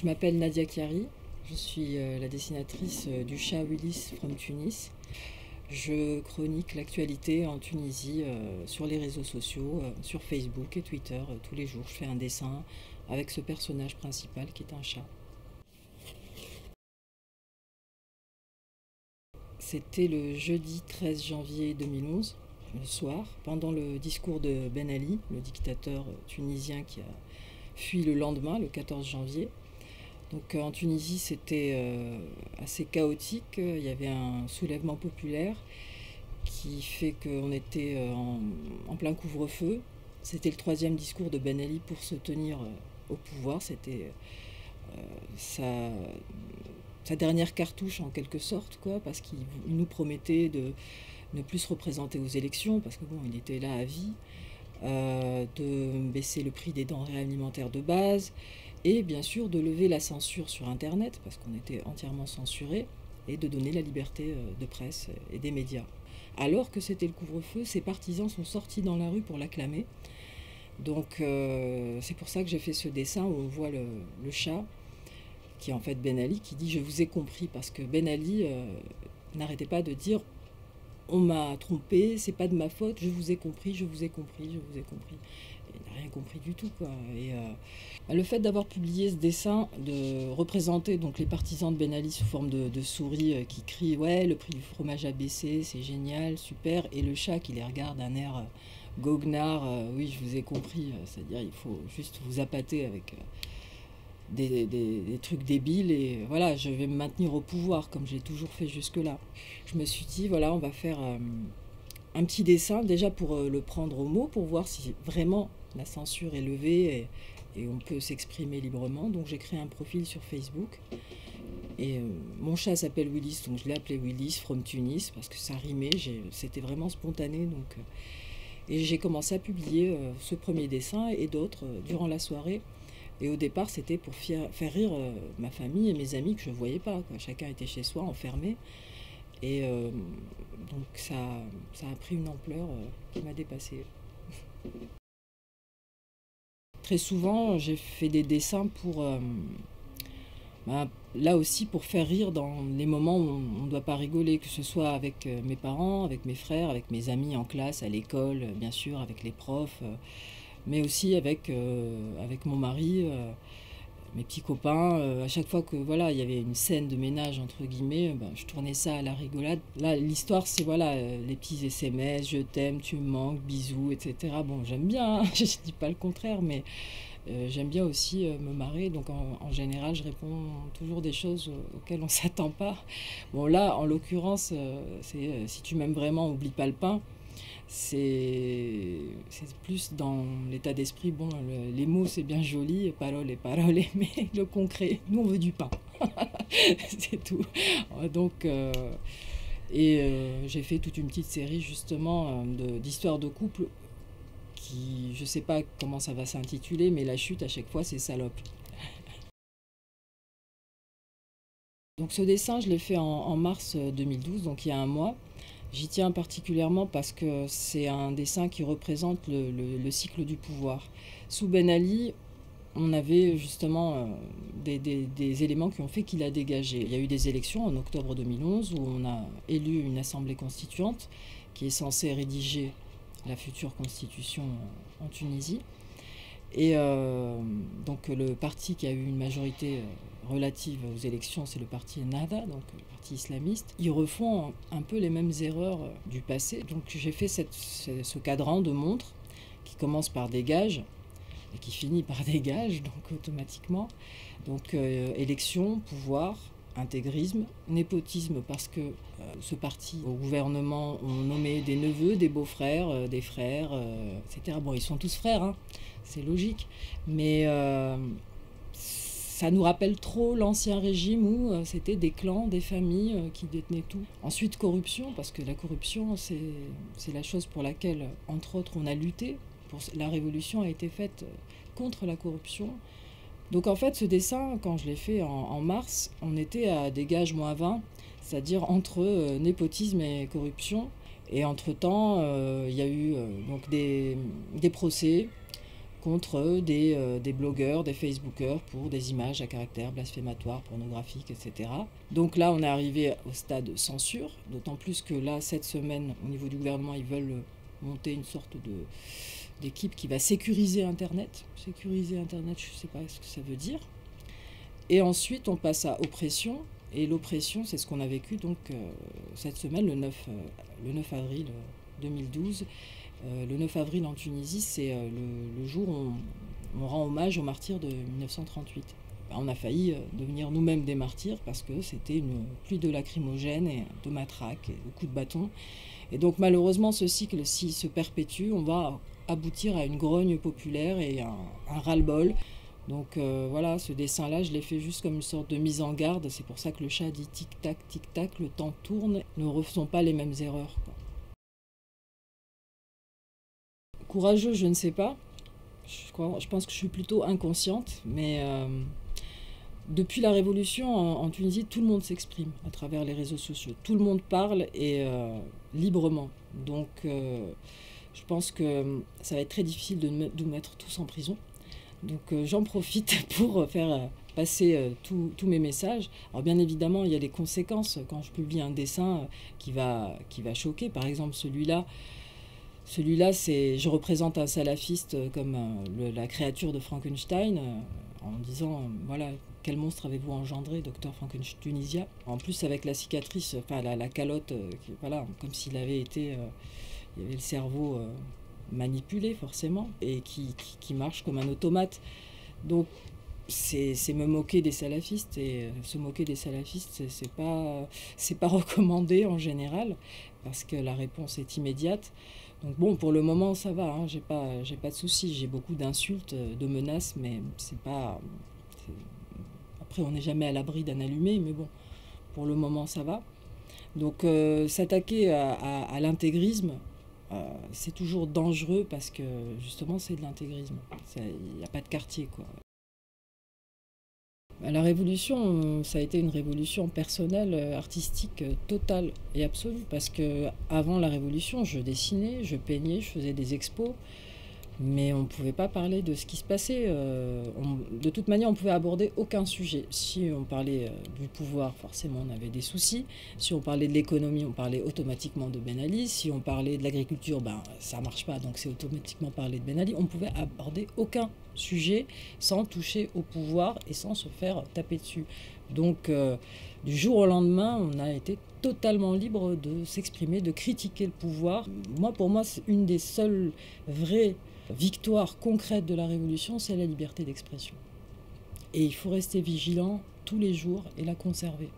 Je m'appelle Nadia Chiari, je suis la dessinatrice du chat Willis from Tunis. Je chronique l'actualité en Tunisie sur les réseaux sociaux, sur Facebook et Twitter. Tous les jours, je fais un dessin avec ce personnage principal qui est un chat. C'était le jeudi 13 janvier 2011, le soir, pendant le discours de Ben Ali, le dictateur tunisien qui a fui le lendemain, le 14 janvier. Donc en Tunisie, c'était assez chaotique. Il y avait un soulèvement populaire qui fait qu'on était en plein couvre-feu. C'était le troisième discours de Ben Ali pour se tenir au pouvoir. C'était sa dernière cartouche en quelque sorte, quoi, parce qu'il nous promettait de ne plus se représenter aux élections, parce que bon, il était là à vie, de baisser le prix des denrées alimentaires de base, et bien sûr de lever la censure sur Internet, parce qu'on était entièrement censuré, et de donner la liberté de presse et des médias. Alors que c'était le couvre-feu, ses partisans sont sortis dans la rue pour l'acclamer. Donc c'est pour ça que j'ai fait ce dessin où on voit le chat, qui est en fait Ben Ali, qui dit « Je vous ai compris », parce que Ben Ali n'arrêtait pas de dire « On m'a trompé, c'est pas de ma faute, je vous ai compris, je vous ai compris, je vous ai compris ». Il n'a rien compris du tout, quoi. Et le fait d'avoir publié ce dessin, de représenter donc les partisans de Ben Ali sous forme de souris qui crient « Ouais, le prix du fromage a baissé, c'est génial, super », et le chat qui les regarde d'un air goguenard « Oui, je vous ai compris », c'est-à-dire il faut juste vous appâter avec des trucs débiles, et voilà, je vais me maintenir au pouvoir comme j'ai toujours fait jusque-là. Je me suis dit, voilà, on va faire un petit dessin, déjà pour le prendre au mot, pour voir si vraiment la censure est levée et on peut s'exprimer librement. Donc j'ai créé un profil sur Facebook. Et mon chat s'appelle Willis, donc je l'ai appelé Willis from Tunis, parce que ça rimait, c'était vraiment spontané. Et j'ai commencé à publier ce premier dessin et d'autres durant la soirée. Et au départ, c'était pour faire rire ma famille et mes amis que je ne voyais pas, quoi. Chacun était chez soi, enfermé. Et donc ça a pris une ampleur qui m'a dépassée. Très souvent, j'ai fait des dessins pour, là aussi, pour faire rire dans les moments où on ne doit pas rigoler, que ce soit avec mes parents, avec mes frères, avec mes amis en classe, à l'école, bien sûr, avec les profs, mais aussi avec mon mari, mes petits copains. À chaque fois que voilà, il y avait une scène de ménage entre guillemets, je tournais ça à la rigolade. Là, l'histoire, c'est voilà, les petits SMS, je t'aime, tu me manques, bisous, etc. Bon, j'aime bien, hein, je dis pas le contraire, mais j'aime bien aussi me marrer. Donc en général, je réponds toujours des choses auxquelles on s'attend pas. Bon là, en l'occurrence, c'est si tu m'aimes vraiment, oublie pas le pain. C'est plus dans l'état d'esprit, bon, les mots c'est bien joli, parole et parole, mais le concret, nous on veut du pain, c'est tout. Donc, j'ai fait toute une petite série justement d'histoires de couple qui, je sais pas comment ça va s'intituler, mais la chute à chaque fois c'est salope. Donc ce dessin je l'ai fait en mars 2012, donc il y a un mois. J'y tiens particulièrement parce que c'est un dessin qui représente le cycle du pouvoir. Sous Ben Ali, on avait justement des éléments qui ont fait qu'il a dégagé. Il y a eu des élections en octobre 2011 où on a élu une assemblée constituante qui est censée rédiger la future constitution en Tunisie. Et donc le parti qui a eu une majorité relative aux élections, c'est le parti Ennahda, donc le parti islamiste. Ils refont un peu les mêmes erreurs du passé. Donc j'ai fait ce cadran de montre qui commence par dégage et qui finit par dégage, donc automatiquement. Donc élection, pouvoir, intégrisme, népotisme, parce que ce parti au gouvernement ont nommé des neveux, des beaux-frères, des frères, etc. Bon, ils sont tous frères, hein, c'est logique, mais ça nous rappelle trop l'ancien régime où c'était des clans, des familles qui détenaient tout. Ensuite, corruption, parce que la corruption, c'est la chose pour laquelle, entre autres, on a lutté. La révolution a été faite contre la corruption. Donc en fait, ce dessin, quand je l'ai fait en mars, on était à dégage -20, c'est-à-dire entre népotisme et corruption. Et entre-temps, il y a eu donc des procès, contre des blogueurs, des facebookers pour des images à caractère blasphématoire, pornographique, etc. Donc là, on est arrivé au stade censure, d'autant plus que là, cette semaine, au niveau du gouvernement, ils veulent monter une sorte d'équipe qui va sécuriser Internet. Sécuriser Internet, je ne sais pas ce que ça veut dire. Et ensuite, on passe à oppression. Et l'oppression, c'est ce qu'on a vécu donc, cette semaine, le 9 avril 2012. Le 9 avril en Tunisie, c'est le jour où on rend hommage aux martyrs de 1938. On a failli devenir nous-mêmes des martyrs parce que c'était une pluie de lacrymogènes et de matraques et de coups de bâton. Et donc malheureusement, ce cycle, s'il se perpétue, on va aboutir à une grogne populaire et un ras-le-bol. Donc voilà, ce dessin-là, je l'ai fait juste comme une sorte de mise en garde. C'est pour ça que le chat dit tic-tac, tic-tac, le temps tourne. Ne refaisons pas les mêmes erreurs, quoi. Courageux, je ne sais pas. Je pense que je suis plutôt inconsciente, mais depuis la Révolution en Tunisie, tout le monde s'exprime à travers les réseaux sociaux. Tout le monde parle et librement. Donc je pense que ça va être très difficile de nous mettre tous en prison. Donc j'en profite pour faire passer tous mes messages. Alors bien évidemment, il y a des conséquences quand je publie un dessin qui va choquer. Par exemple, celui-là, je représente un salafiste comme la créature de Frankenstein, en disant, voilà, quel monstre avez-vous engendré, docteur Frankenstein Tunisia. En plus, avec la cicatrice, enfin la calotte, voilà, comme s'il avait été, il y avait le cerveau manipulé forcément, et qui marche comme un automate. Donc, c'est me moquer des salafistes, et se moquer des salafistes, c'est pas recommandé en général, parce que la réponse est immédiate. Donc bon, pour le moment, ça va, hein, j'ai pas de soucis. J'ai beaucoup d'insultes, de menaces, mais c'est pas... Après, on n'est jamais à l'abri d'un allumé, mais bon, pour le moment, ça va. Donc s'attaquer à l'intégrisme, c'est toujours dangereux parce que justement, c'est de l'intégrisme. Il n'y a pas de quartier, quoi. La révolution, ça a été une révolution personnelle, artistique, totale et absolue. Parce que avant la révolution, je dessinais, je peignais, je faisais des expos. Mais on ne pouvait pas parler de ce qui se passait. De toute manière, on ne pouvait aborder aucun sujet. Si on parlait du pouvoir, forcément, on avait des soucis. Si on parlait de l'économie, on parlait automatiquement de Ben Ali. Si on parlait de l'agriculture, ben, ça ne marche pas, donc c'est automatiquement parler de Ben Ali. On ne pouvait aborder aucun sujet sans toucher au pouvoir et sans se faire taper dessus. Donc, du jour au lendemain, on a été totalement libre de s'exprimer, de critiquer le pouvoir. Pour moi, c'est une des seules vraies victoire concrète de la Révolution, c'est la liberté d'expression. Et il faut rester vigilant tous les jours et la conserver.